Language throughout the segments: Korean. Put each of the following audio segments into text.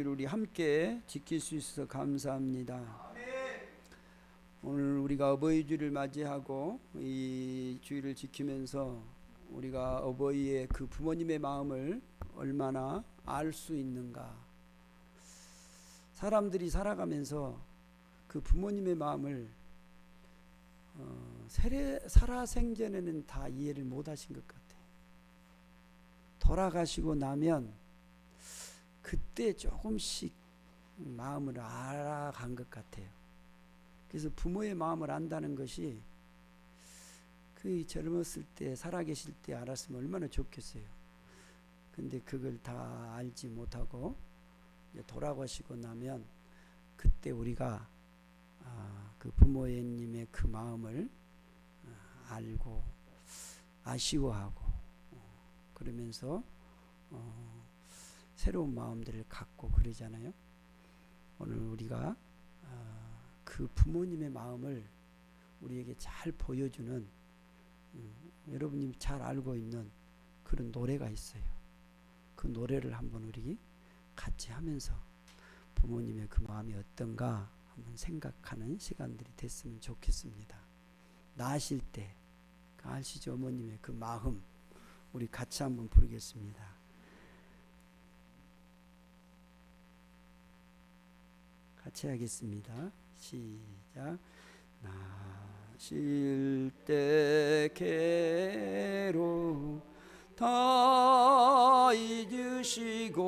우리 함께 지킬 수 있어서 감사합니다. 오늘 우리가 어버이 주를 맞이하고 이 주일을 지키면서 우리가 어버이의 그 부모님의 마음을 얼마나 알 수 있는가. 사람들이 살아가면서 그 부모님의 마음을 살아생전에는 다 이해를 못 하신 것 같아요. 돌아가시고 나면 그때 조금씩 마음을 알아간 것 같아요. 그래서 부모의 마음을 안다는 것이 그 젊었을 때 살아계실 때 알았으면 얼마나 좋겠어요. 근데 그걸 다 알지 못하고 이제 돌아가시고 나면 그때 우리가 그 부모님의 그 마음을 알고 아쉬워하고 그러면서 새로운 마음들을 갖고 그러잖아요. 오늘 우리가 그 부모님의 마음을 우리에게 잘 보여주는 여러분이 잘 알고 있는 그런 노래가 있어요. 그 노래를 한번 우리 같이 하면서 부모님의 그 마음이 어떤가 한번 생각하는 시간들이 됐으면 좋겠습니다. 나으실 때 아시죠? 어머님의 그 마음 우리 같이 한번 부르겠습니다. 같이 하겠습니다. 시작. 나실 때 괴로움 다 잊으시고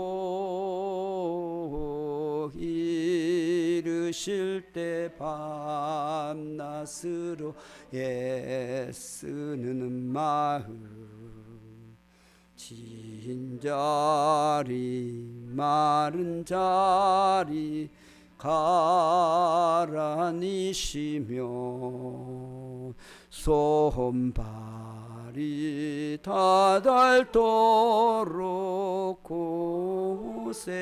이르실 때 밤낮으로 애쓰는 마음 진자리 마른 자리 가라니시며 손발이 다 닳도록 고생하시네.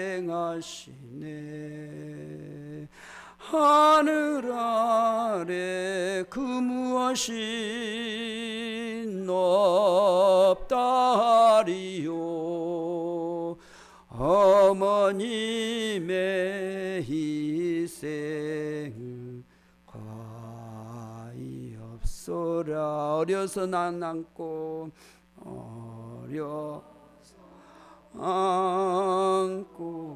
하늘 아래 그 무엇이 높다 하리요. 어머님의 희생을 과히 없어라. 어려서 난 안고 어려서 안고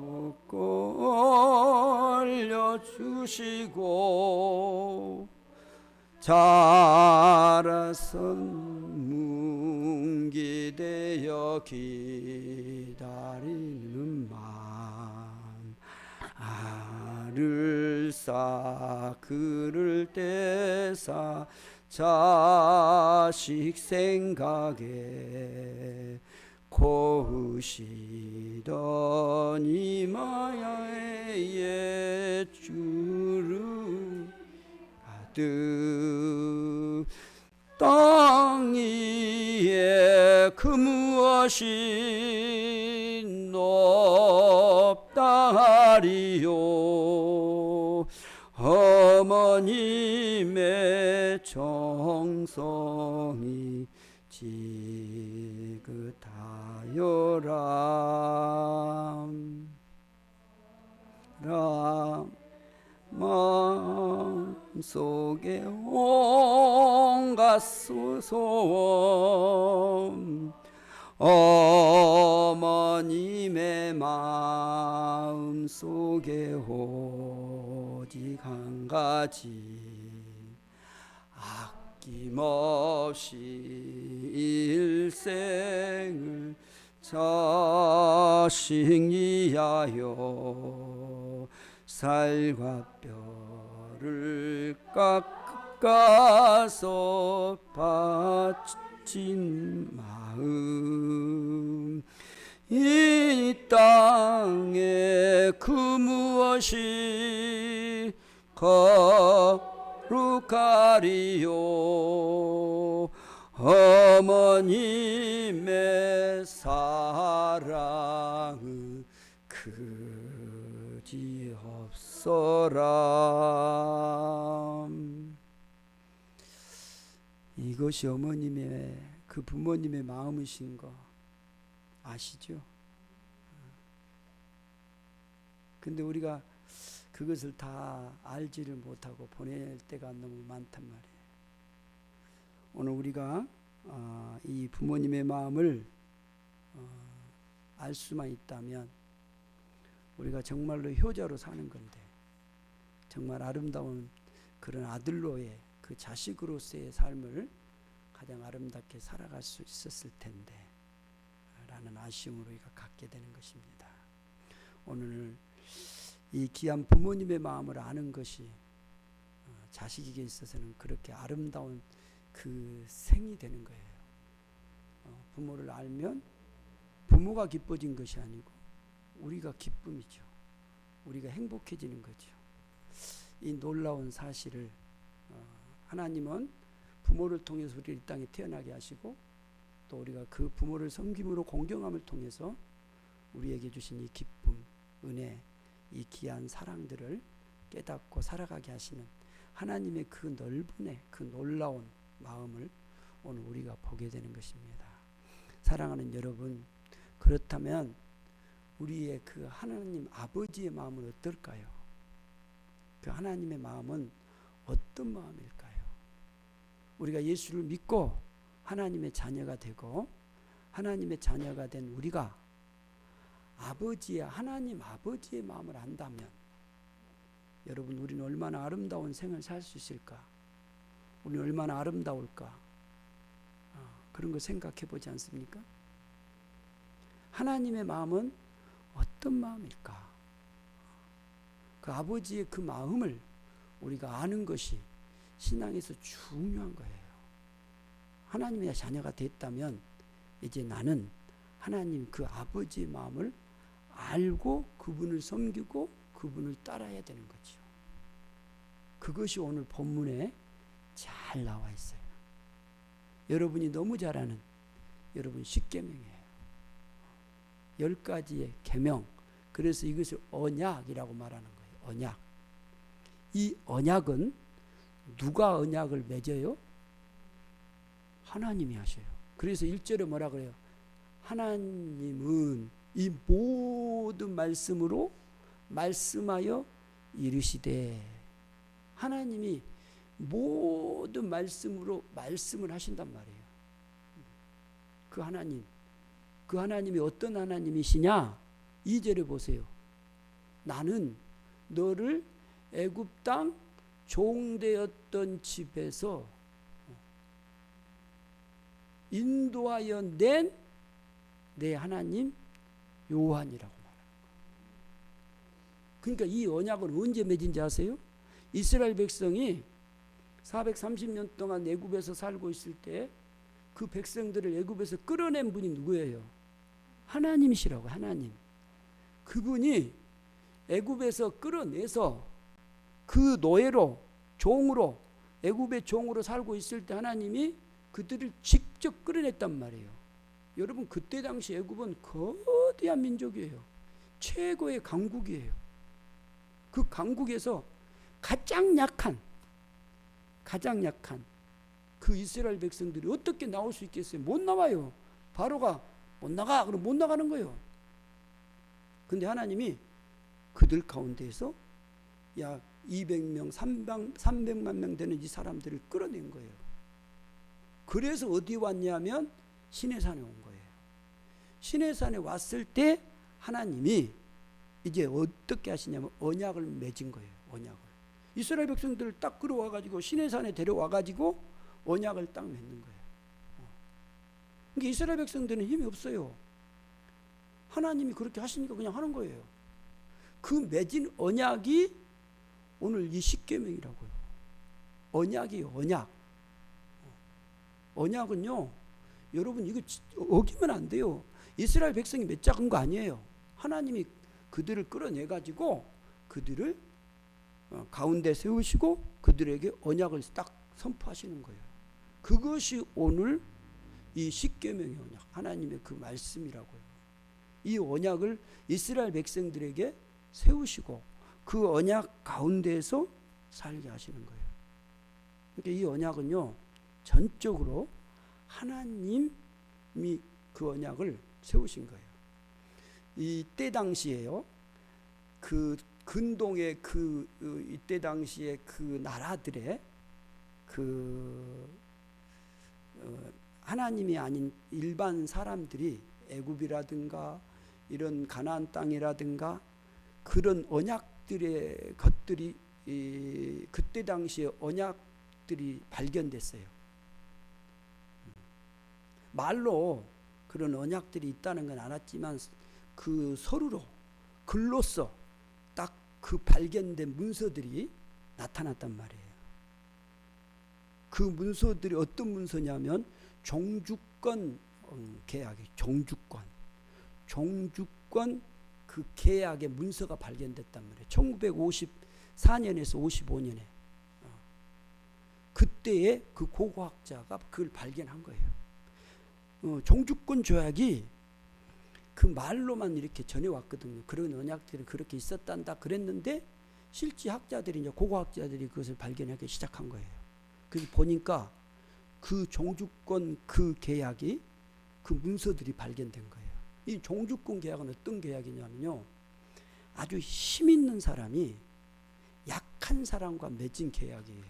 올려주시고 자라선 뭉기되어 기다리는 마음 알을 쌓아 그를 떼사 자식 생각에 고우시던 이마야의 주름 가득 땅 위에 그 무엇이 높다 하리요. 어머님의 정성이 지긋하여라. 마음속에 온갖 소원 어머님의 마음속에 오직 한 가지 아낌없이 일생을 자식 위하여 살과 뼈를 깎아서 바친 마음 이 땅에 그 무엇이 거룩하리요. 어머님의 사랑은 그지없어라. 이것이 어머님의 그 부모님의 마음이신 거 아시죠? 근데 우리가 그것을 다 알지를 못하고 보낼 때가 너무 많단 말이에요. 오늘 우리가 이 부모님의 마음을 알 수만 있다면 우리가 정말로 효자로 사는 건데, 정말 아름다운 그런 아들로의 그 자식으로서의 삶을 가장 아름답게 살아갈 수 있었을 텐데 라는 아쉬움을 우리가 갖게 되는 것입니다. 오늘 이 귀한 부모님의 마음을 아는 것이 자식에게 있어서는 그렇게 아름다운 그 생이 되는 거예요. 부모를 알면 부모가 기뻐진 것이 아니고 우리가 기쁨이죠. 우리가 행복해지는 거죠. 이 놀라운 사실을 하나님은 부모를 통해서 우리를 이 땅에 태어나게 하시고, 또 우리가 그 부모를 섬김으로 공경함을 통해서 우리에게 주신 이 기쁨, 은혜, 이 귀한 사랑들을 깨닫고 살아가게 하시는 하나님의 그 넓은 그 놀라운 마음을 오늘 우리가 보게 되는 것입니다. 사랑하는 여러분, 그렇다면 우리의 그 하나님 아버지의 마음은 어떨까요? 그 하나님의 마음은 어떤 마음일까요? 우리가 예수를 믿고 하나님의 자녀가 되고 하나님의 자녀가 된 우리가 하나님 아버지의 마음을 안다면, 여러분, 우리는 얼마나 아름다운 생을 살 수 있을까? 우리는 얼마나 아름다울까? 그런 거 생각해 보지 않습니까? 하나님의 마음은 어떤 마음일까? 그 아버지의 그 마음을 우리가 아는 것이 신앙에서 중요한 거예요. 하나님의 자녀가 됐다면 이제 나는 하나님 그 아버지의 마음을 알고 그분을 섬기고 그분을 따라야 되는 거죠. 그것이 오늘 본문에 잘 나와 있어요. 여러분이 너무 잘 아는 여러분 십계명이에요. 10가지의 계명. 그래서 이것을 언약이라고 말하는 거예요. 언약. 이 언약은 누가 언약을 맺어요? 하나님이 하셔요. 그래서 1절에 뭐라 그래요? 하나님은 이 모든 말씀으로 말씀하여 이르시되, 하나님이 모든 말씀으로 말씀을 하신단 말이에요. 그 하나님이 어떤 하나님이시냐? 2절에 보세요. 나는 너를 애굽 땅 종되었던 집에서 인도하여 낸 내 하나님 여호와니라고 말합니다. 그러니까 이 언약은 언제 맺은지 아세요? 이스라엘 백성이 430년 동안 애굽에서 살고 있을 때 그 백성들을 애굽에서 끌어낸 분이 누구예요? 하나님이시라고. 하나님. 그분이 애굽에서 끌어내서 그 노예로, 종으로, 애굽의 종으로 살고 있을 때 하나님이 그들을 직접 끌어냈단 말이에요. 여러분, 그때 당시 애굽은 거대한 민족이에요. 최고의 강국이에요. 그 강국에서 가장 약한 그 이스라엘 백성들이 어떻게 나올 수 있겠어요? 못 나와요. 바로가 못 나가. 그럼 못 나가는 거예요. 근데 하나님이 그들 가운데에서 약 200명, 300만 명 되는 이 사람들을 끌어낸 거예요. 그래서 어디 왔냐면 시내산에 온 거예요. 시내산에 왔을 때 하나님이 이제 어떻게 하시냐면 언약을 맺은 거예요. 언약을. 이스라엘 백성들을 딱 끌어와가지고 시내산에 데려와가지고 언약을 딱 맺는 거예요. 그러니까 이스라엘 백성들은 힘이 없어요. 하나님이 그렇게 하시니까 그냥 하는 거예요. 그 맺은 언약이 오늘 이 십계명이라고요. 언약이에요. 언약. 언약은요, 여러분 이거 어기면 안 돼요. 이스라엘 백성이 몇 작은 거 아니에요. 하나님이 그들을 끌어내가지고 그들을 가운데 세우시고 그들에게 언약을 딱 선포하시는 거예요. 그것이 오늘 이 십계명의 언약, 하나님의 그 말씀이라고요. 이 언약을 이스라엘 백성들에게 세우시고 그 언약 가운데에서 살게 하시는 거예요. 그러니까 이 언약은요, 전적으로 하나님이 그 언약을 세우신 거예요. 이 때 당시에요, 그 근동의 이때 당시에 그 나라들의 하나님이 아닌 일반 사람들이 애굽이라든가 이런 가나안 땅이라든가 그런 언약들의 것들이 그때 당시에 언약들이 발견됐어요. 말로 그런 언약들이 있다는 건 알았지만 그 서류로 글로써 딱 그 발견된 문서들이 나타났단 말이에요. 그 문서들이 어떤 문서냐면 종주권 계약이 종주권 그 계약의 문서가 발견됐단 말이에요. 1954년에서 55년에 그때에 그 고고학자가 그걸 발견한 거예요. 종주권 조약이 그 말로만 이렇게 전해왔거든요. 그런 언약들이 그렇게 있었단다 그랬는데 실제 학자들이 이제 고고학자들이 그것을 발견하기 시작한 거예요. 그래서 보니까 그 종주권 그 계약이 그 문서들이 발견된 거예요. 이 종주권 계약은 어떤 계약이냐면요, 아주 힘 있는 사람이 약한 사람과 맺은 계약이에요.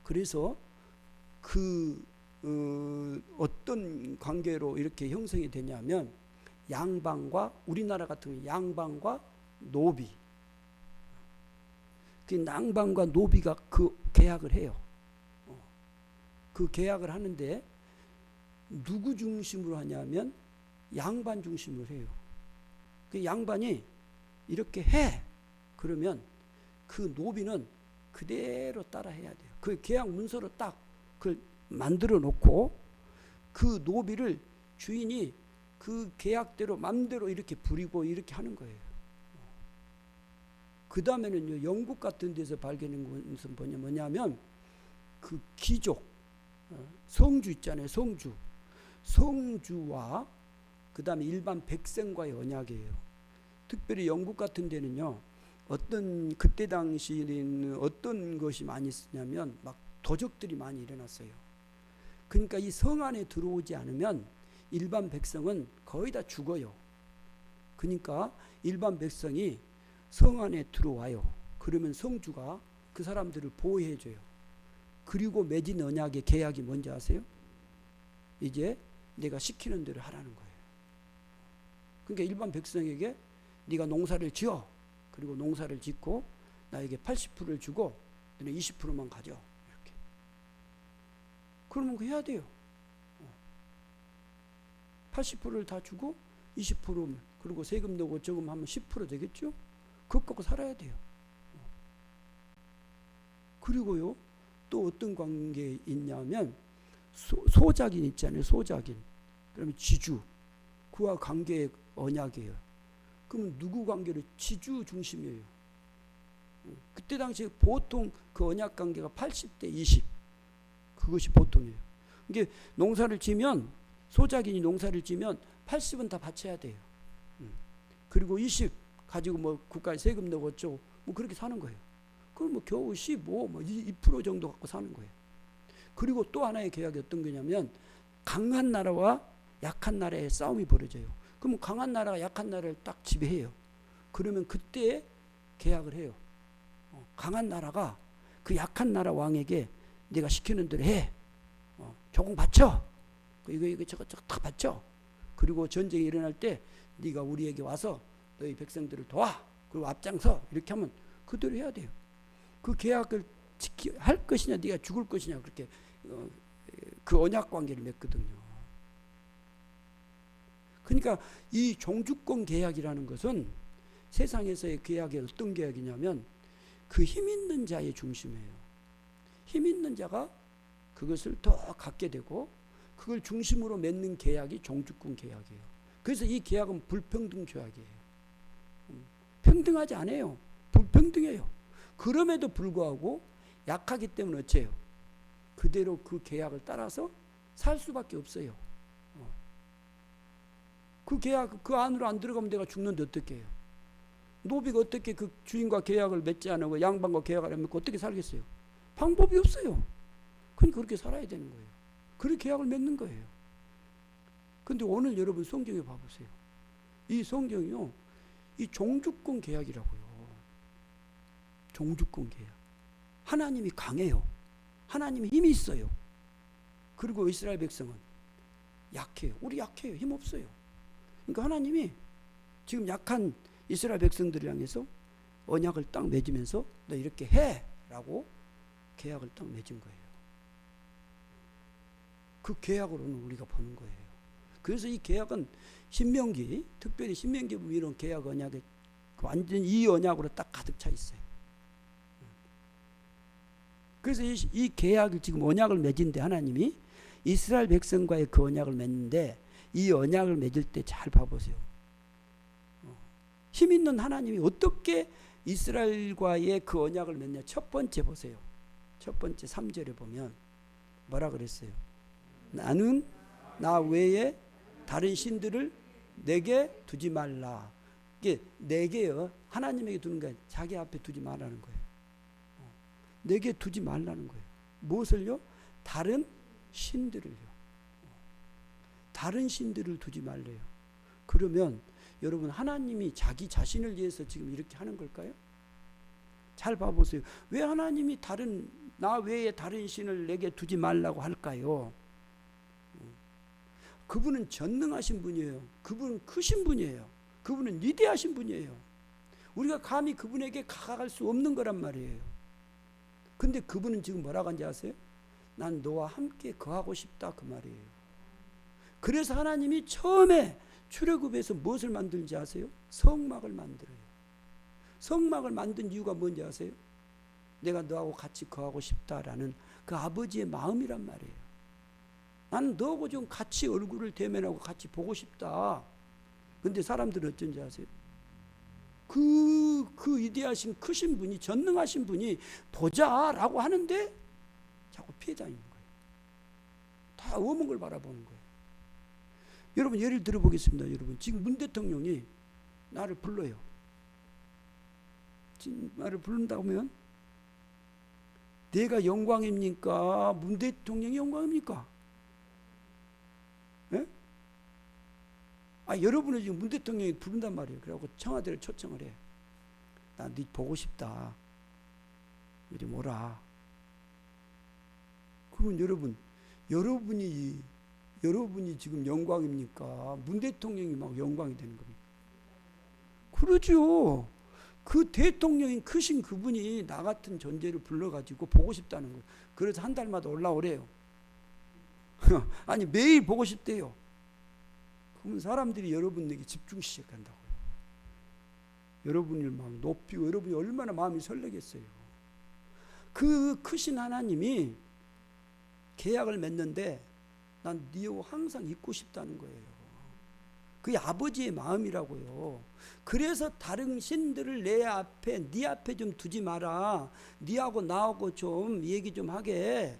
그래서 어떤 관계로 이렇게 형성이 되냐면 양반과, 우리나라 같은 경우 양반과 노비, 그 양반과 노비가 그 계약을 해요. 그 계약을 하는데 누구 중심으로 하냐면 양반 중심으로 해요. 그 양반이 이렇게 해 그러면 그 노비는 그대로 따라 해야 돼요. 그 계약 문서로 딱 그걸 만들어 놓고 그 노비를 주인이 그 계약대로 맘대로 이렇게 부리고 이렇게 하는 거예요. 그 다음에는요, 영국 같은 데서 발견한 것은 뭐냐면 그 귀족, 성주 있잖아요. 성주와 그 다음에 일반 백성과의 언약이에요. 특별히 영국 같은 데는요, 그때 당시에는 어떤 것이 많이 있었냐면 막 도적들이 많이 일어났어요. 그러니까 이 성 안에 들어오지 않으면 일반 백성은 거의 다 죽어요. 그러니까 일반 백성이 성 안에 들어와요. 그러면 성주가 그 사람들을 보호해줘요. 그리고 맺은 언약의 계약이 뭔지 아세요? 이제 내가 시키는 대로 하라는 거예요. 그러니까 일반 백성에게 네가 농사를 지어. 그리고 농사를 짓고 나에게 80%를 주고 너는 20%만 가져. 이렇게. 그러면 그 해야 돼요. 80%를 다 주고 20% 그리고 세금 내고 저금 하면 10% 되겠죠? 그것 갖고 살아야 돼요. 그리고요, 또 어떤 관계 있냐면 소작인 있잖아요. 소작인. 그러면 지주. 그와 관계의 언약이에요. 그럼 누구 관계로? 지주 중심이에요. 그때 당시에 보통 그 언약 관계가 80대 20. 그것이 보통이에요. 이게 농사를 지면 소작인이 농사를 지면 80은 다 바쳐야 돼요. 그리고 20 가지고 뭐 국가에 세금 내고 어쩌고 뭐 그렇게 사는 거예요. 그럼 뭐 겨우 15, 뭐 2% 정도 갖고 사는 거예요. 그리고 또 하나의 계약이 어떤 거냐면 강한 나라와 약한 나라의 싸움이 벌어져요. 그럼 강한 나라가 약한 나라를 딱 지배해요. 그러면 그때 계약을 해요. 강한 나라가 그 약한 나라 왕에게 내가 시키는 대로 해. 조공 바쳐. 이거 저거 다 바쳐. 그리고 전쟁이 일어날 때 네가 우리에게 와서 너희 백성들을 도와. 그리고 앞장서. 이렇게 하면 그대로 해야 돼요. 그 계약을 할 것이냐 네가 죽을 것이냐 그렇게 그 언약 관계를 맺거든요. 그러니까 이 종주권 계약이라는 것은 세상에서의 계약이 어떤 계약이냐면 그 힘 있는 자의 중심이에요. 힘 있는 자가 그것을 더 갖게 되고 그걸 중심으로 맺는 계약이 종주권 계약이에요. 그래서 이 계약은 불평등 조약이에요. 평등하지 않아요. 불평등해요. 그럼에도 불구하고 약하기 때문에 어째요? 그대로 그 계약을 따라서 살 수밖에 없어요. 그 계약 그 안으로 안 들어가면 내가 죽는데 어떻게 해요? 노비가 어떻게 그 주인과 계약을 맺지 않고 양반과 계약을 안 맺고 어떻게 살겠어요? 방법이 없어요. 그러니까 그렇게 살아야 되는 거예요. 그렇게 계약을 맺는 거예요. 근데 오늘 여러분 성경에 봐보세요. 이 성경이요, 이 종주권 계약이라고요. 종주권 계약. 하나님이 강해요. 하나님이 힘이 있어요. 그리고 이스라엘 백성은 약해요. 우리 약해요. 힘 없어요. 그러니까 하나님이 지금 약한 이스라엘 백성들을 향해서 언약을 딱 맺으면서 너 이렇게 해 라고 계약을 딱 맺은 거예요. 그 계약으로는 우리가 보는 거예요. 그래서 이 계약은 신명기, 특별히 신명기 보면 이런 계약 언약에 완전 이 언약으로 딱 가득 차 있어요. 그래서 이 계약을 지금 언약을 맺은데 하나님이 이스라엘 백성과의 그 언약을 맺는데 이 언약을 맺을 때 잘 봐보세요. 힘 있는 하나님이 어떻게 이스라엘과의 그 언약을 맺냐. 첫 번째 보세요. 첫 번째 3절에 보면 뭐라 그랬어요? 나는 나 외에 다른 신들을 내게 두지 말라. 이게 내게요. 하나님에게 두는 게 아니라 자기 앞에 두지 말라는 거예요. 내게 두지 말라는 거예요. 무엇을요? 다른 신들을요. 다른 신들을 두지 말래요. 그러면 여러분 하나님이 자기 자신을 위해서 지금 이렇게 하는 걸까요? 잘 봐보세요. 왜 하나님이 나 외에 다른 신을 내게 두지 말라고 할까요? 그분은 전능하신 분이에요. 그분은 크신 분이에요. 그분은 위대하신 분이에요. 우리가 감히 그분에게 가갈 수 없는 거란 말이에요. 근데 그분은 지금 뭐라고 하는지 아세요? 난 너와 함께 거하고 싶다 그 말이에요. 그래서 하나님이 처음에 출애굽에서 무엇을 만들지 아세요? 성막을 만들어요. 성막을 만든 이유가 뭔지 아세요? 내가 너하고 같이 거하고 싶다라는 그 아버지의 마음이란 말이에요. 나는 너하고 좀 같이 얼굴을 대면하고 같이 보고 싶다. 근데 사람들은 어쩐지 아세요? 그 위대하신 크신 분이 전능하신 분이 보자라고 하는데 자꾸 피해 다니는 거예요. 다 어문 걸 바라보는 거예요. 여러분 예를 들어보겠습니다. 여러분 지금 문 대통령이 나를 불러요. 나를 부른다고 하면 내가 영광입니까? 문 대통령이 영광입니까? 예? 여러분을 지금 문 대통령이 부른단 말이에요. 그래갖고 청와대를 초청을 해. 나 네 보고 싶다. 이리 오라. 그러면 여러분이 지금 영광입니까? 문 대통령이 막 영광이 되는 겁니까? 그러죠. 그 대통령인 크신 그분이 나 같은 존재를 불러가지고 보고 싶다는 거예요. 그래서 한 달마다 올라오래요. 아니 매일 보고 싶대요. 그러면 사람들이 여러분에게 집중 시작한다고요. 여러분을 막 높이고 여러분이 얼마나 마음이 설레겠어요. 그 크신 하나님이 계약을 맺는데 난 네하고 항상 있고 싶다는 거예요. 그게 아버지의 마음이라고요. 그래서 다른 신들을 네 앞에 좀 두지 마라. 네하고 나하고 좀 얘기 좀 하게.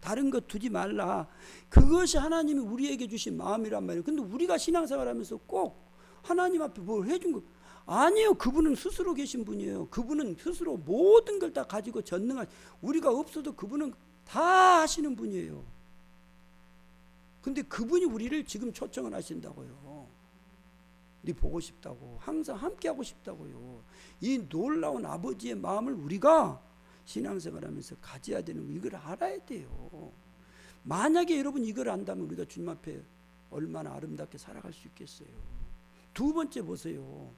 다른 것 두지 말라. 그것이 하나님이 우리에게 주신 마음이란 말이에요. 근데 우리가 신앙생활하면서 꼭 하나님 앞에 뭘 해준 거 아니에요. 그분은 스스로 계신 분이에요. 그분은 스스로 모든 걸 다 가지고 전능한, 우리가 없어도 그분은 다 하시는 분이에요. 근데 그분이 우리를 지금 초청을 하신다고요. 네 보고 싶다고, 항상 함께 하고 싶다고요. 이 놀라운 아버지의 마음을 우리가 신앙생활하면서 가져야 되는 거, 이걸 알아야 돼요. 만약에 여러분 이걸 안다면 우리가 주님 앞에 얼마나 아름답게 살아갈 수 있겠어요. 두 번째 보세요.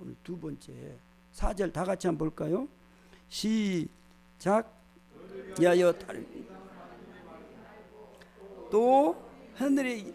오늘 두 번째 4절 다 같이 한번 볼까요? 시작. 야여 또 하늘에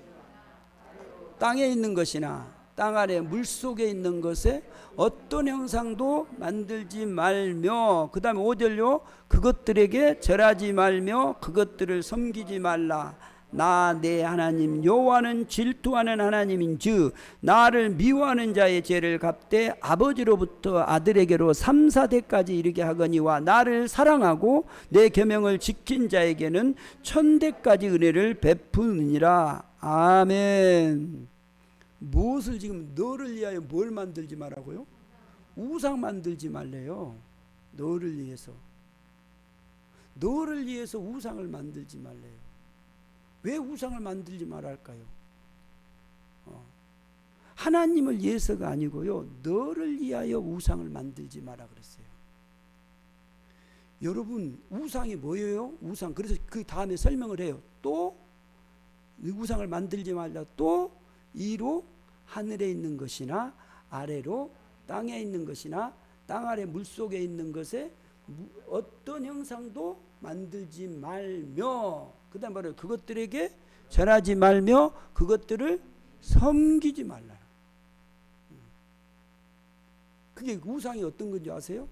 땅에 있는 것이나 땅 아래 물속에 있는 것에 어떤 형상도 만들지 말며, 그 다음에 5절요. 그것들에게 절하지 말며 그것들을 섬기지 말라. 나 내 하나님 여호와는 질투하는 하나님인즉 나를 미워하는 자의 죄를 갚되 아버지로부터 아들에게로 3, 4대까지 이르게 하거니와 나를 사랑하고 내 계명을 지킨 자에게는 1000대까지 은혜를 베푸느니라. 아멘. 무엇을 지금 너를 위하여 뭘 만들지 말라고요? 우상 만들지 말래요. 너를 위해서 우상을 만들지 말래요. 왜 우상을 만들지 말할까요? 하나님을 위해서가 아니고요, 너를 위하여 우상을 만들지 마라 그랬어요. 여러분, 우상이 뭐예요? 우상. 그래서 그 다음에 설명을 해요. 또 우상을 만들지 말라. 또 이로 하늘에 있는 것이나 아래로 땅에 있는 것이나 땅 아래 물속에 있는 것에 어떤 형상도 만들지 말며, 그 다음 말해요. 그것들에게 절하지 말며 그것들을 섬기지 말라. 그게 우상이 어떤 건지 아세요?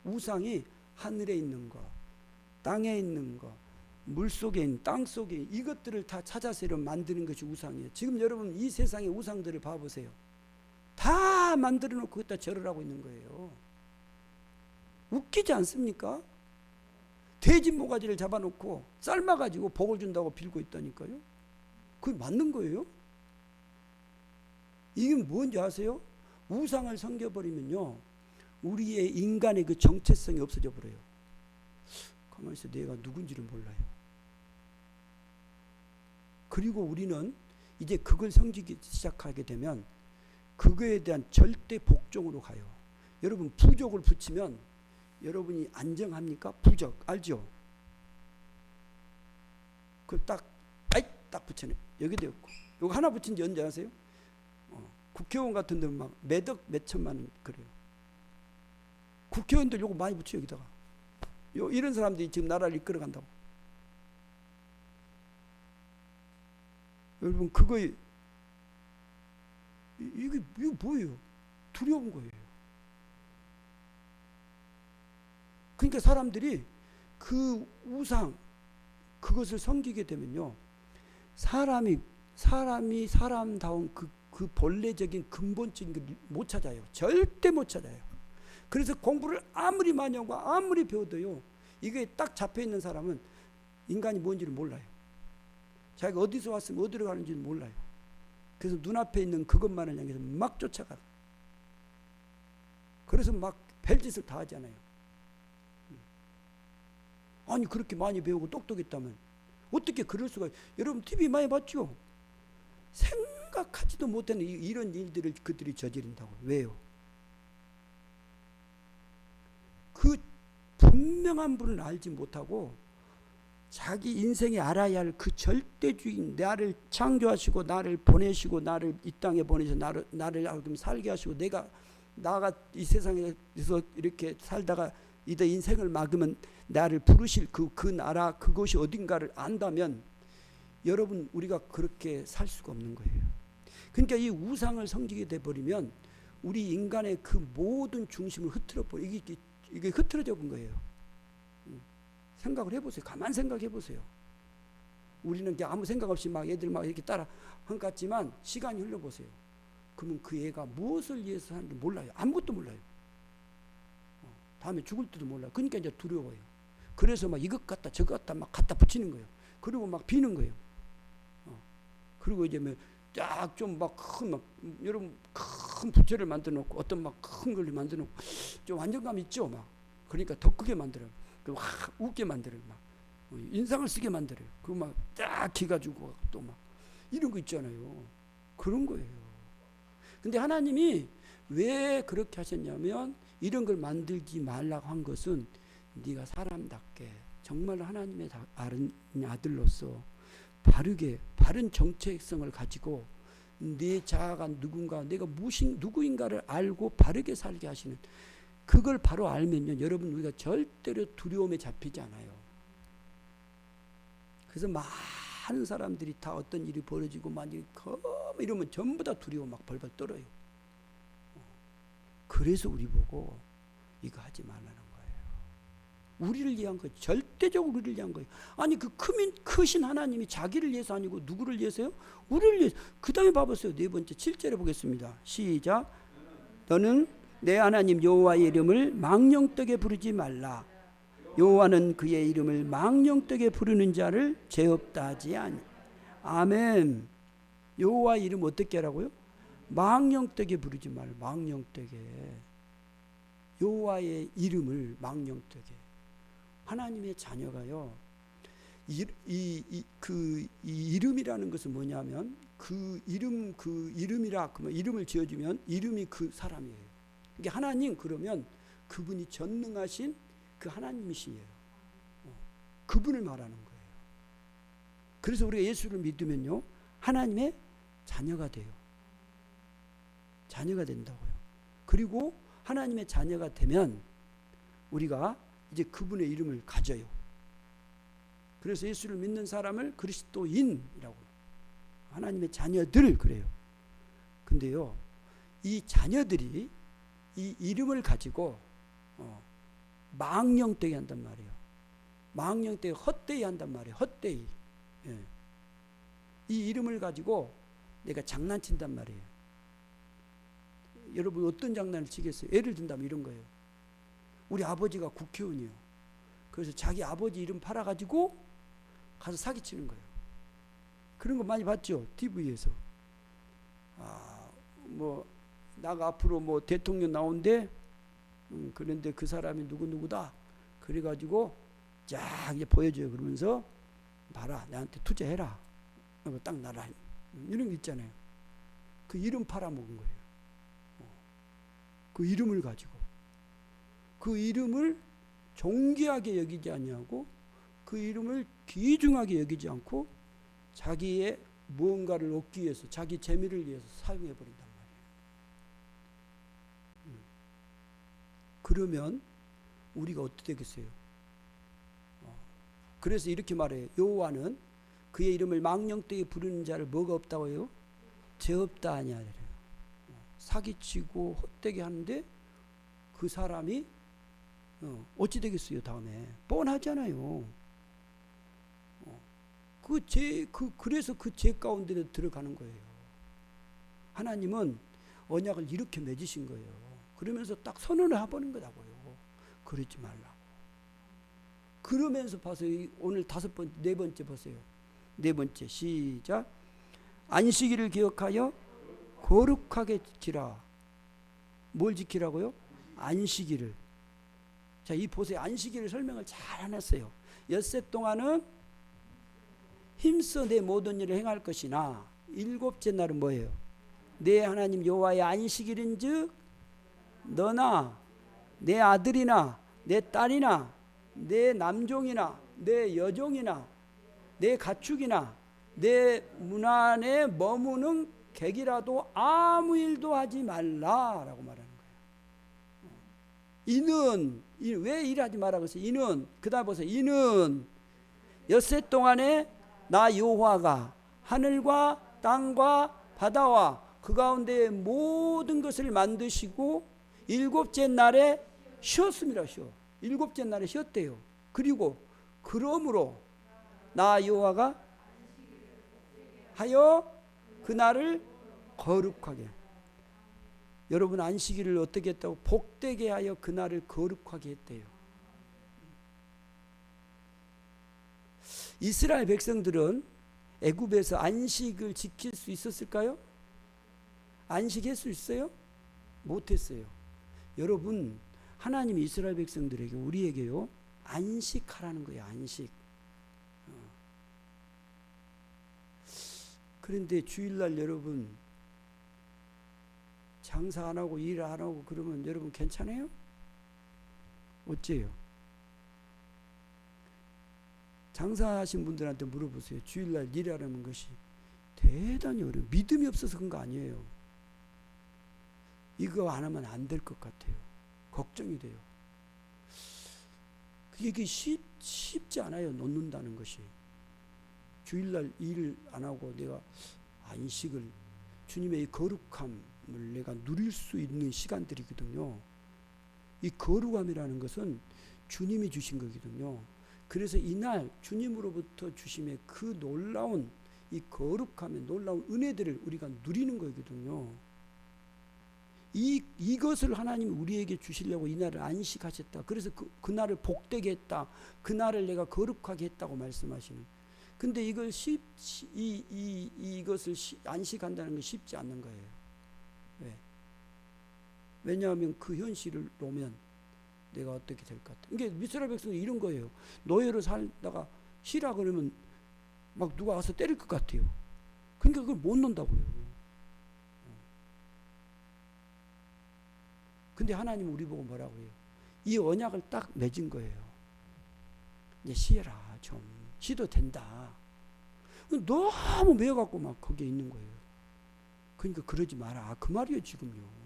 우상이 하늘에 있는 거, 땅에 있는 거, 물속에 있는, 땅속에 있는 이것들을 다 찾아서 만드는 것이 우상이에요. 지금 여러분 이 세상의 우상들을 봐보세요. 다 만들어 놓고 거기다 절을 하고 있는 거예요. 웃기지 않습니까? 돼지 모가지를 잡아놓고 삶아가지고 복을 준다고 빌고 있다니까요. 그게 맞는 거예요? 이게 뭔지 아세요? 우상을 섬겨버리면요, 우리의 인간의 그 정체성이 없어져 버려요. 가만히 있어, 내가 누군지를 몰라요. 그리고 우리는 이제 그걸 섬기기 시작하게 되면 그거에 대한 절대 복종으로 가요. 여러분, 부족을 붙이면 여러분이 안정합니까? 부족 알죠? 그걸 딱 붙여내. 여기도 없고, 요거 하나 붙인 지 언제 아세요? 국회의원 같은 데는 막 몇억 몇천만 원 그래요. 국회의원들 요거 많이 붙여 여기다가. 이런 사람들이 지금 나라를 이끌어 간다고. 여러분, 그거 이게 뭐예요? 두려운 거예요. 그러니까 사람들이 그 우상, 그것을 섬기게 되면요, 사람이 사람다운 그 본래적인 근본적인 걸 못 찾아요. 절대 못 찾아요. 그래서 공부를 아무리 많이 하고 아무리 배워도요, 이게 딱 잡혀 있는 사람은 인간이 뭔지를 몰라요. 자기가 어디서 왔으면 어디로 가는지를 몰라요. 그래서 눈앞에 있는 그것만을 향해서 막 쫓아가요. 그래서 막 별짓을 다 하잖아요. 아니, 그렇게 많이 배우고 똑똑했다면 어떻게 그럴 수가. 여러분 TV 많이 봤죠? 생각하지도 못하는 이런 일들을 그들이 저지른다고. 왜요? 그 분명한 분을 알지 못하고 자기 인생에 알아야 할 그 절대주인, 나를 창조하시고 나를 보내시고 나를 이 땅에 보내서 나를 살게 하시고 나가 이 세상에서 이렇게 살다가 이제 인생을 막으면 나를 부르실 그 나라, 그것이 어딘가를 안다면 여러분, 우리가 그렇게 살 수가 없는 거예요. 그러니까 이 우상을 섬기게 돼버리면 우리 인간의 그 모든 중심을 흐트러버려. 이게 흐트러져 본 거예요. 생각을 해보세요. 가만 생각해 보세요. 우리는 아무 생각 없이 막 애들 막 이렇게 따라 한 것 같지만 시간이 흘러보세요. 그러면 그 애가 무엇을 위해서 하는지 몰라요. 아무것도 몰라요. 다음에 죽을 때도 몰라요. 그러니까 이제 두려워요. 그래서 막 이것 같다 저것 같다 막 갖다 붙이는 거예요. 그리고 막 비는 거예요. 그리고 이제 딱 좀 막 여러분 큰 부채를 만들어 놓고 어떤 막 큰 걸 만들어 놓고 좀 안정감 있죠. 막 그러니까 더 크게 만들어요. 그리고 웃게 만들어요. 막 인상을 쓰게 만들어요. 그리고 막 딱 기가지고 또 막 이런 거 있잖아요. 그런 거예요. 근데 하나님이 왜 그렇게 하셨냐면, 이런 걸 만들지 말라고 한 것은 네가 사람답게 정말 하나님의 아들로서 바른 정체성을 가지고 내 자아가 누군가, 내가 누구인가를 알고 바르게 살게 하시는, 그걸 바로 알면요, 여러분, 우리가 절대로 두려움에 잡히지 않아요. 그래서 많은 사람들이 다 어떤 일이 벌어지고 막 이러면 전부 다 두려워 막 벌벌 떨어요. 그래서 우리 보고 이거 하지 말라는 거예요. 우리를 위한 거예요. 절대적으로 우리를 위한 거예요. 아니, 그 크신 하나님이 자기를 위해서 아니고 누구를 위해서요? 우리를 위해서. 그 다음에 봐보세요. 네 번째 7절에 보겠습니다. 시작. 너는 내 하나님 여호와의 이름을 망령되게 부르지 말라. 여호와는 그의 이름을 망령되게 부르는 자를 죄 없다 하지 아니. 아멘. 여호와의 이름 어떻게 하라고요? 망령되게 부르지 말라. 망령되게. 여호와의 이름을 망령되게. 하나님의 자녀가요, 이 이름이라는 것은 뭐냐면 그 이름이라 그러면 이름을 지어주면 이름이 그 사람이에요. 이게 하나님 그러면 그분이 전능하신 그 하나님이시에요. 그분을 말하는 거예요. 그래서 우리가 예수를 믿으면요 하나님의 자녀가 돼요. 자녀가 된다고요. 그리고 하나님의 자녀가 되면 우리가 이제 그분의 이름을 가져요. 그래서 예수를 믿는 사람을 그리스도인이라고, 하나님의 자녀들 그래요. 근데요 이 자녀들이 이 이름을 가지고 망령되게 한단 말이에요. 망령되게 헛되이 한단 말이에요. 헛되이. 예. 이 이름을 가지고 내가 장난친단 말이에요. 여러분 어떤 장난을 치겠어요? 예를 든다면 이런 거예요. 우리 아버지가 국회의원이요. 그래서 자기 아버지 이름 팔아가지고 가서 사기치는 거예요. 그런 거 많이 봤죠? TV에서. 뭐 나가 앞으로 뭐 대통령 나온대. 그런데 그 사람이 누구누구다. 그래가지고 쫙 이제 보여줘요. 그러면서 봐라, 나한테 투자해라. 딱 나라. 이런 거 있잖아요. 그 이름 팔아먹은 거예요. 그 이름을 가지고. 그 이름을 존귀하게 여기지 아니하고 그 이름을 귀중하게 여기지 않고 자기의 무언가를 얻기 위해서, 자기 재미를 위해서 사용해 버린단 말이에요. 그러면 우리가 어떻게 되겠어요? 그래서 이렇게 말해요. 여호와는 그의 이름을 망령되이 부르는 자를 뭐가 없다고 해요? 죄 없다 하냐. 사기치고 헛되게 하는데 그 사람이 어찌 되겠어요? 다음에 뻔하잖아요. 그래서 그 죄 가운데 들어가는 거예요. 하나님은 언약을 이렇게 맺으신 거예요. 그러면서 딱 선언을 해버린 거라고요. 그러지 말라고. 그러면서 봐서요. 오늘 네 번째 보세요. 네 번째 시작. 안식일을 기억하여 거룩하게 지키라. 뭘 지키라고요? 안식일을. 자, 이 보세요. 안식일을 설명을 잘 해놨어요. 엿새 동안은 힘써 내 모든 일을 행할 것이나 일곱째 날은 뭐예요? 내 하나님 여호와의 안식일인즉 너나 내 아들이나 내 딸이나 내 남종이나 내 여종이나 내 가축이나 내 문 안에 머무는 객이라도 아무 일도 하지 말라라고 말하는 거예요. 이는 왜 일하지 말라고 했어요? 이는 그다음 보세요. 이는 엿새 동안에 나 여호와가 하늘과 땅과 바다와 그 가운데의 모든 것을 만드시고 일곱째 날에 쉬었습니다. 일곱째 날에 쉬었대요. 그리고 그러므로 나 여호와가 하여 그날을 거룩하게. 여러분 안식일을 어떻게 했다고? 복되게 하여 그날을 거룩하게 했대요. 이스라엘 백성들은 애굽에서 안식을 지킬 수 있었을까요? 안식할 수 있어요? 못했어요. 여러분 하나님이 이스라엘 백성들에게 우리에게요 안식하라는 거예요. 안식. 그런데 주일날 여러분 장사 안 하고 일 안 하고 그러면 여러분 괜찮아요? 어째요? 장사하신 분들한테 물어보세요. 주일날 일하라는 것이 대단히 어려워요. 믿음이 없어서 그런 거 아니에요. 이거 안 하면 안 될 것 같아요. 걱정이 돼요. 이게 쉽지 않아요. 놓는다는 것이. 주일날 일 안 하고 내가 안식을, 주님의 이 거룩함을 내가 누릴 수 있는 시간들이거든요. 이 거룩함이라는 것은 주님이 주신 거거든요. 그래서 이날 주님으로부터 주심의 그 놀라운 이 거룩함의 놀라운 은혜들을 우리가 누리는 거거든요. 이것을 하나님이 우리에게 주시려고 이날을 안식하셨다. 그래서 그날을 복되게 했다. 그날을 내가 거룩하게 했다고 말씀하시는. 근데 이걸 이것을 안식한다는 건 쉽지 않는 거예요. 왜? 왜냐하면 그 현실을 놓으면 내가 어떻게 될 것 같아. 이게 이스라엘 백성이 이런 거예요. 노예로 살다가 쉬라 그러면 막 누가 와서 때릴 것 같아요. 그러니까 그걸 못 논다고요. 근데 하나님 우리 보고 뭐라고 해요? 이 언약을 딱 맺은 거예요. 이제 쉬어라, 좀 쉬도 된다. 너무 매여갖고 막 거기에 있는 거예요. 그러니까 그러지 마라, 그 말이에요 지금요.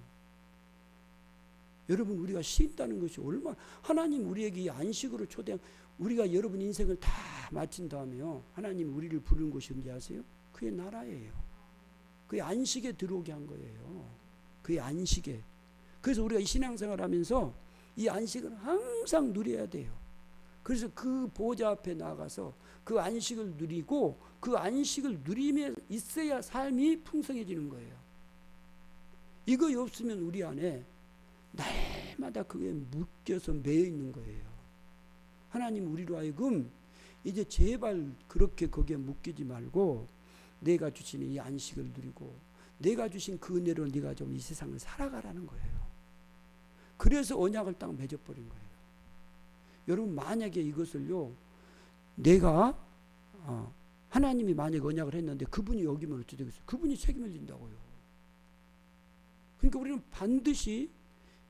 여러분, 우리가 쉰다는 것이 얼마나, 하나님 우리에게 이 안식으로 초대한, 우리가 여러분 인생을 다 마친 다음에요, 하나님 우리를 부르는 곳이 언제 아세요? 그의 나라예요. 그의 안식에 들어오게 한 거예요. 그의 안식에. 그래서 우리가 이 신앙생활 하면서 이 안식을 항상 누려야 돼요. 그래서 그 보좌 앞에 나가서 그 안식을 누리고, 그 안식을 누리며 있어야 삶이 풍성해지는 거예요. 이거 없으면 우리 안에 날마다 그게 묶여서 매여 있는 거예요. 하나님 우리로 하여금 이제 제발 그렇게 거기에 묶이지 말고 내가 주신 이 안식을 누리고 내가 주신 그 은혜로 네가 좀 이 세상을 살아가라는 거예요. 그래서 언약을 딱 맺어버린 거예요. 여러분, 만약에 이것을요, 내가 하나님이 만약에 언약을 했는데 그분이 여기면 어찌 되겠어요? 그분이 책임을 진다고요. 그러니까 우리는 반드시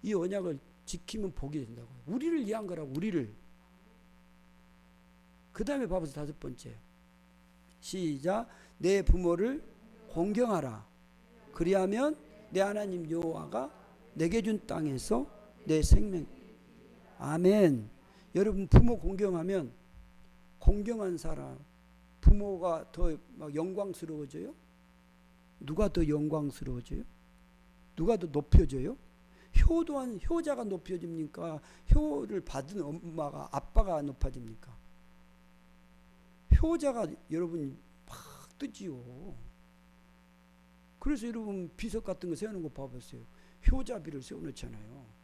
이 언약을 지키면 복이 된다고요. 우리를 위한 거라고, 우리를. 그 다음에 봐보세요. 5번째. 시작. 내 부모를 공경하라. 그리하면 내 하나님 여호와가 내게 준 땅에서 내 생명. 아멘. 여러분, 부모 공경하면, 공경한 사람, 부모가 더 막 영광스러워져요? 누가 더 영광스러워져요? 누가 더 높여져요? 효 또한 효자가 높여집니까? 효를 받은 엄마가, 아빠가 높아집니까? 효자가 여러분 막 뜨지요. 그래서 여러분 비석 같은 거 세우는 거 봐보세요. 효자비를 세워놓잖아요.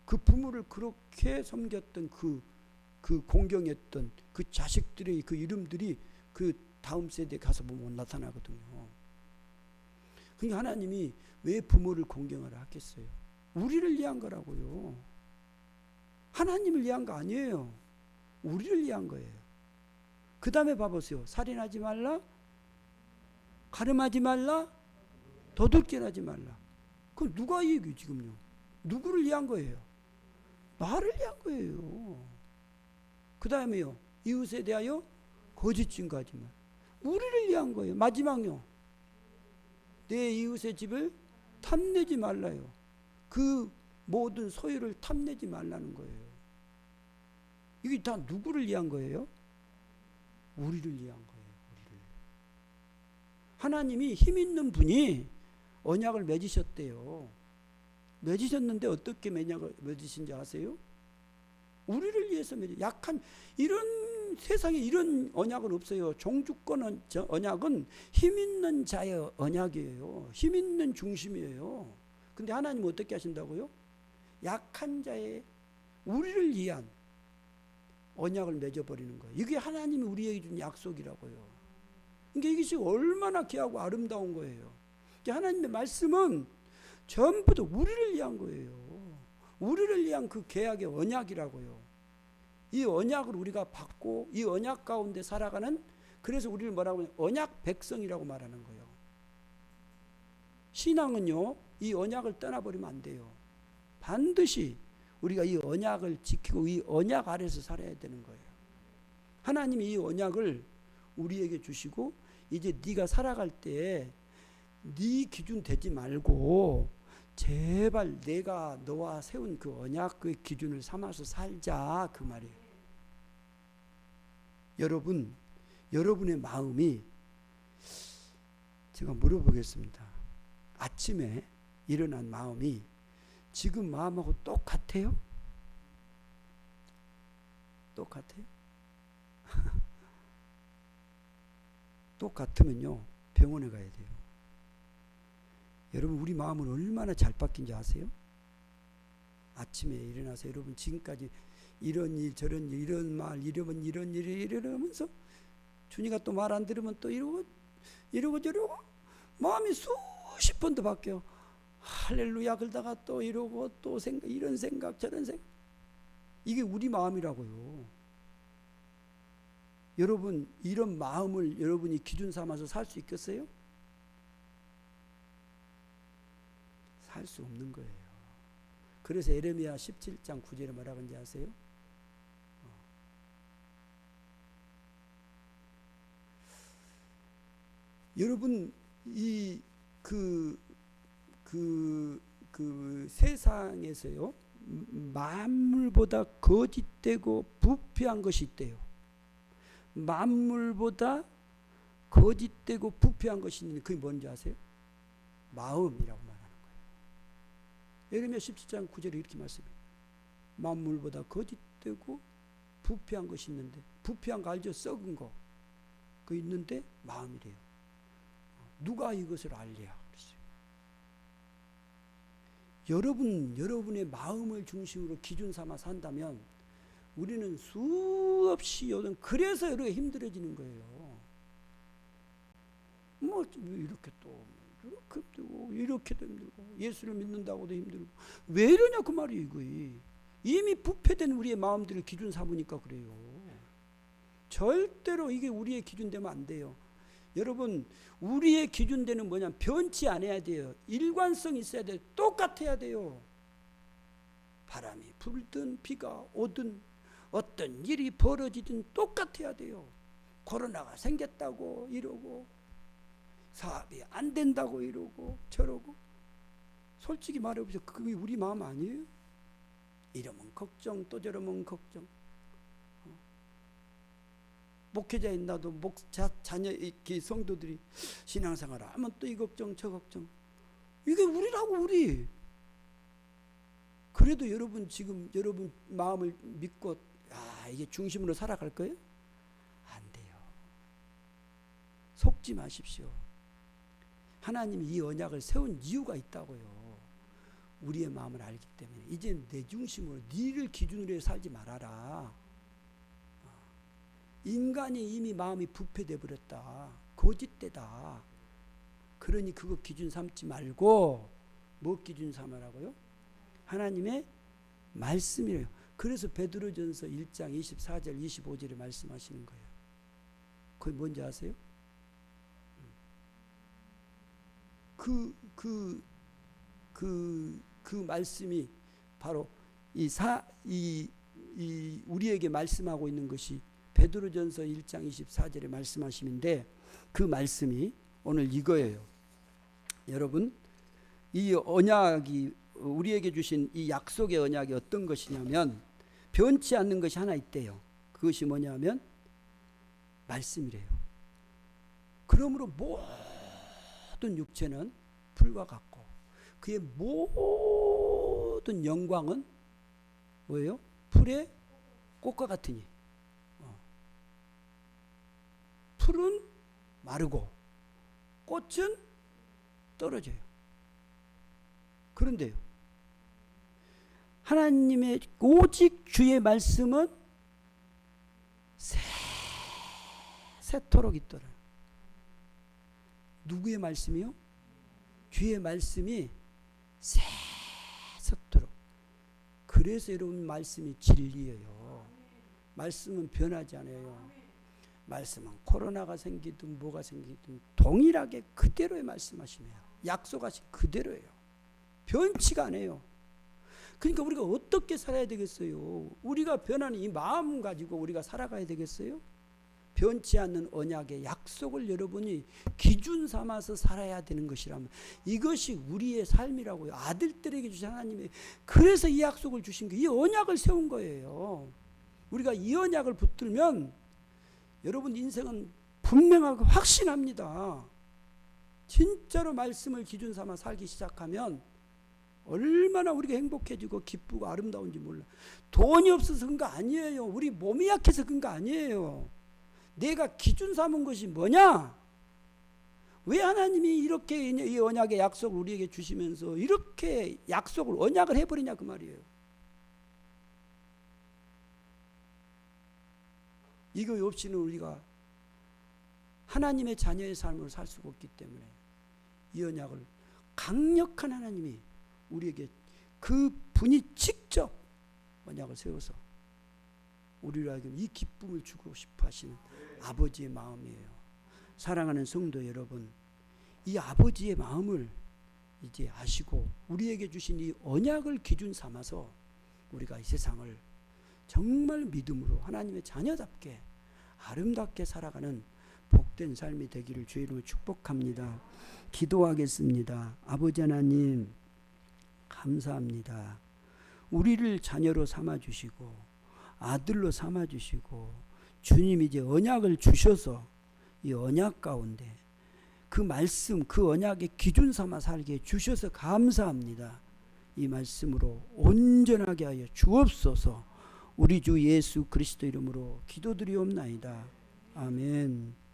그 부모를 그렇게 섬겼던 그 공경했던 그 자식들의 그 이름들이 그 다음 세대에 가서 보면 나타나거든요. 그러니까 하나님이 왜 부모를 공경하라 하겠어요? 우리를 위한 거라고요. 하나님을 위한 거 아니에요. 우리를 위한 거예요. 그 다음에 봐보세요. 살인하지 말라, 가늠하지 말라, 도둑질하지 말라. 그럼 누가 이 얘기 지금요? 누구를 위한 거예요? 나를 위한 거예요. 그 다음에요, 이웃에 대하여 거짓 증거하지 말. 우리를 위한 거예요. 마지막요, 내 이웃의 집을 탐내지 말라요. 그 모든 소유를 탐내지 말라는 거예요. 이게 다 누구를 위한 거예요? 우리를 위한 거예요. 우리를. 하나님이 힘 있는 분이 언약을 맺으셨대요. 맺으셨는데 어떻게 맺으신지 아세요? 우리를 위해서 약한, 이런 세상에 이런 언약은 없어요. 종주권 언약은 힘 있는 자의 언약이에요. 힘 있는 중심이에요. 근데 하나님은 어떻게 하신다고요? 약한 자의, 우리를 위한 언약을 맺어버리는 거예요. 이게 하나님이 우리에게 준 약속이라고요. 그러니까 이것이 얼마나 귀하고 아름다운 거예요. 하나님의 말씀은 전부 다 우리를 위한 거예요. 우리를 위한 그 계약의 언약이라고요. 이 언약을 우리가 받고 이 언약 가운데 살아가는, 그래서 우리를 뭐라고 하냐, 언약 백성이라고 말하는 거예요. 신앙은요, 이 언약을 떠나버리면 안 돼요. 반드시 우리가 이 언약을 지키고 이 언약 아래서 살아야 되는 거예요. 하나님이 이 언약을 우리에게 주시고, 이제 네가 살아갈 때 네 기준 되지 말고 제발 내가 너와 세운 그 언약의 기준을 삼아서 살자, 그 말이에요. 여러분, 여러분의 마음이, 제가 물어보겠습니다. 아침에 일어난 마음이 지금 마음하고 똑같아요? 똑같아요? 똑같으면요, 병원에 가야 돼요. 여러분, 우리 마음은 얼마나 잘 바뀐지 아세요? 아침에 일어나서 여러분 지금까지 이런 일 저런 일, 이런 말, 이러면 이런 일이 이러면서 준이가 또 말 안 들으면 또 이러고 저러고 마음이 수십 번도 바뀌어. 할렐루야 그러다가 또 이러고 또 생각, 이런 생각 저런 생각. 이게 우리 마음이라고요. 여러분 이런 마음을 여러분이 기준 삼아서 살 수 있겠어요? 살 수 없는 거예요. 그래서 에레미야 17장 9절에 뭐라고 하는지 아세요? 여러분 이 세상에서요 만물보다 거짓되고 부패한 것이 있대요. 만물보다 거짓되고 부패한 것이 있는데 그게 뭔지 아세요? 마음이라고 말하는 거예요. 예레미야 17장 9절에 이렇게 말씀해요. 만물보다 거짓되고 부패한 것이 있는데, 부패한 거 알죠? 썩은 거. 그 있는데 마음이래요. 누가 이것을 알랴? 여러분의 마음을 중심으로 기준 삼아 산다면 우리는 수없이 요즘 그래서 이렇게 힘들어지는 거예요. 뭐 이렇게 또 이렇게 힘들고 이렇게도 힘들고 예수를 믿는다고도 힘들고 왜 이러냐 그 말이에요. 이거이 이미 부패된 우리의 마음들을 기준 삼으니까 그래요. 절대로 이게 우리의 기준 되면 안 돼요. 여러분 우리의 기준되는 뭐냐면 변치 않아야 돼요. 일관성이 있어야 돼요. 똑같아야 돼요. 바람이 불든 비가 오든 어떤 일이 벌어지든 똑같아야 돼요. 코로나가 생겼다고 이러고 사업이 안 된다고 이러고 저러고 솔직히 말해보세요. 그게 우리 마음 아니에요? 이러면 걱정 또 저러면 걱정. 목회자인 나도 자녀 성도들이 신앙생활 하면 또 이 걱정 저 걱정. 이게 우리라고 우리. 그래도 여러분 지금 여러분 마음을 믿고 이게 중심으로 살아갈 거예요? 안 돼요. 속지 마십시오. 하나님이 이 언약을 세운 이유가 있다고요. 우리의 마음을 알기 때문에 이제 내 중심으로 니를 기준으로 해 살지 말아라. 인간이 이미 마음이 부패돼 버렸다. 거짓되다. 그러니 그거 기준 삼지 말고 뭐 기준 삼으라고요? 하나님의 말씀이래요. 그래서 베드로전서 1장 24절 25절에 말씀하시는 거예요. 그게 뭔지 아세요? 그 말씀이 바로 우리에게 말씀하고 있는 것이 베드로전서 1장 24절에 말씀하시는데 그 말씀이 오늘 이거예요. 여러분 이 언약이 우리에게 주신 이 약속의 언약이 어떤 것이냐면 변치 않는 것이 하나 있대요. 그것이 뭐냐면 말씀이래요. 그러므로 모든 육체는 풀과 같고 그의 모든 영광은 뭐예요? 풀의 꽃과 같으니 풀은 마르고 꽃은 떨어져요. 그런데요 하나님의 오직 주의 말씀은 새토록 있더라. 누구의 말씀이요? 주의 말씀이 새토록. 그래서 여러분 말씀이 진리예요. 말씀은 변하지 않아요. 말씀은 코로나가 생기든 뭐가 생기든 동일하게 그대로의 말씀하시네요. 약속하신 그대로예요. 변치가 않아요. 그러니까 우리가 어떻게 살아야 되겠어요? 우리가 변하는 이 마음 가지고 우리가 살아가야 되겠어요? 변치 않는 언약의 약속을 여러분이 기준 삼아서 살아야 되는 것이라면 이것이 우리의 삶이라고요. 아들들에게 주신 하나님의 그래서 이 약속을 주신 거예요. 이 언약을 세운 거예요. 우리가 이 언약을 붙들면 여러분 인생은 분명하고 확신합니다. 진짜로 말씀을 기준 삼아 살기 시작하면 얼마나 우리가 행복해지고 기쁘고 아름다운지 몰라. 돈이 없어서 그런 거 아니에요. 우리 몸이 약해서 그런 거 아니에요. 내가 기준 삼은 것이 뭐냐? 왜 하나님이 이렇게 이 언약의 약속을 우리에게 주시면서 이렇게 약속을 언약을 해버리냐 그 말이에요. 이거 없이는 우리가 하나님의 자녀의 삶을 살 수가 없기 때문에 이 언약을 강력한 하나님이 우리에게 그 분이 직접 언약을 세워서 우리로 하여금 이 기쁨을 주고 싶어 하시는 아버지의 마음이에요. 사랑하는 성도 여러분, 이 아버지의 마음을 이제 아시고 우리에게 주신 이 언약을 기준 삼아서 우리가 이 세상을 정말 믿음으로 하나님의 자녀답게 아름답게 살아가는 복된 삶이 되기를 주의 이름으로 축복합니다. 기도하겠습니다. 아버지 하나님, 감사합니다. 우리를 자녀로 삼아주시고 아들로 삼아주시고 주님이 이제 언약을 주셔서 이 언약 가운데 그 말씀, 그 언약의 기준 삼아 살게 주셔서 감사합니다. 이 말씀으로 온전하게 하여 주옵소서. 우리 주 예수 그리스도 이름으로 기도드리옵나이다. 아멘.